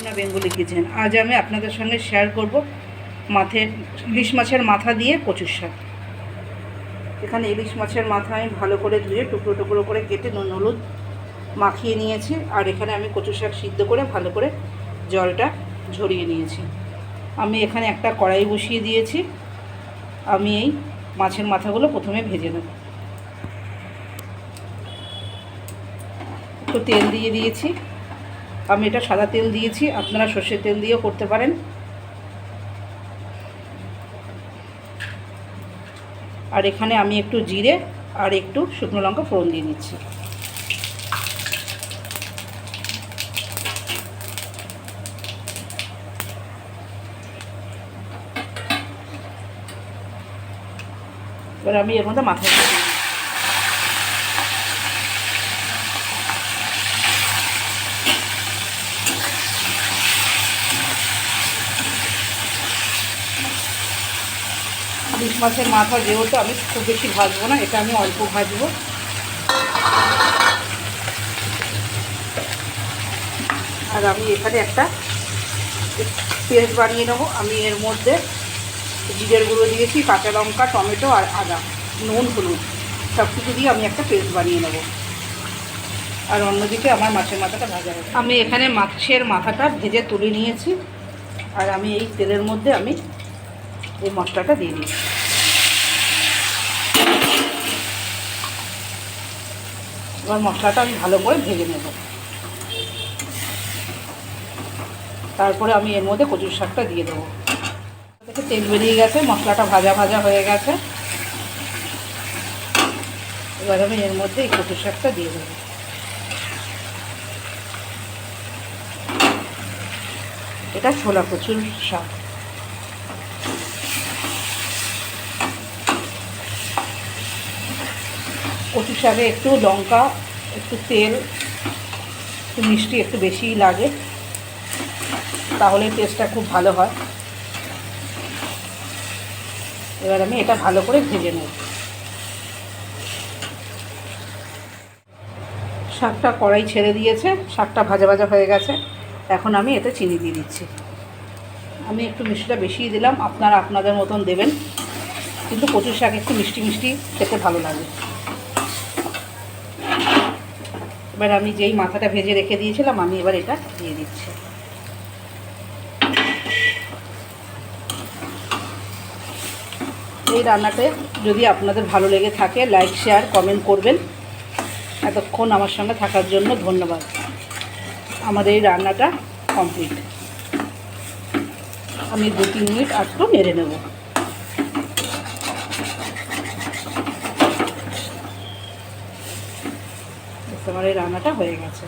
Krishna Bengali kitchen. আজ আমি আপনাদের সঙ্গে শেয়ার করব ইলিশ মাছের মাথা দিয়ে কচুর শাক। এখানে ইলিশ মাছের মাথা আমি ভালো করে ধুয়ে টুকরো টুকরো করে কেটে নুন হলুদ মাখিয়ে নিয়েছি। আর এখানে আমি কচু শাক সিদ্ধ করে ভালো করে জলটা ঝরিয়ে নিয়েছি। আমি এখানে একটা কড়াই বসিয়ে দিয়েছি। আমি এই মাছের মাথাগুলো প্রথমে ভেজে নেব। একটু তেল দিয়ে দিয়েছি। আমি এটা সাদা তেল দিয়েছি, আপনারা সর্ষের তেল দিয়েও করতে পারেন। আর এখানে আমি একটু জিরে আর একটু শুকনো লঙ্কা ফোড়ন দিয়ে দিচ্ছি। এবার আমি এর মধ্যে মাথা দিয়ে দিই। ইলিশ মাছের মাথা যেহেতু আমি খুব বেশি ভাজবো না, এটা আমি অল্প ভাজবো। আর আমি এখানে একটা পেস্ট বানিয়ে নেবো। আমি এর মধ্যে জিরের গুঁড়ো দিয়েছি, কাঁচা লঙ্কা, টমেটো আর আদা, নুন হলুদ সব কিছু দিয়ে আমি একটা পেস্ট বানিয়ে নেব। আর অন্যদিকে আমার মাছের মাথাটা ভাজা হবে। আমি এখানে মাছের মাথাটা ভেজে তুলে নিয়েছি। আর আমি এই তেলের মধ্যে আমি এই মশলাটা দিয়ে দিই। এবার মশলাটা আমি ভালো করে ভেজে নেব। তারপরে আমি এর মধ্যে কচুর শাকটা দিয়ে দেবো। থেকে তেল বেরিয়ে গেছে, মশলাটা ভাজা ভাজা হয়ে গেছে। এবার আমি এর মধ্যে এই কচুর শাকটা দিয়ে দেবো। এটা ছোলা কচুর শাক। কচুর শাকে একটু লঙ্কা, একটু তেল, একটু মিষ্টি একটু বেশিই লাগে, তাহলে টেস্টটা খুব ভালো হয়। এবার আমি এটা ভালো করে ভেজে নেব। শাকটা কড়াই ছেড়ে দিয়েছে, শাকটা ভাজা ভাজা হয়ে গেছে। এখন আমি এতে চিনি দিয়ে দিচ্ছি। আমি একটু মিষ্টিটা বেশিই দিলাম, আপনারা আপনাদের মতন দেবেন, কিন্তু কচুর শাক একটু মিষ্টি মিষ্টি খেতে ভালো লাগে। এবার আমি যেই মাথাটা ভেজে রেখে দিয়েছিলাম, আমি এবার এটা দিয়ে দিচ্ছি। এই রান্নাতে যদি আপনাদের ভালো লেগে থাকে, লাইক শেয়ার কমেন্ট করবেন। এতক্ষণ আমার সঙ্গে থাকার জন্য ধন্যবাদ। আমাদের এই রান্নাটা কমপ্লিট। আমি 2-3 মিনিট একটু নেড়ে নেব। আমার এই রান্নাটা হয়ে গেছে।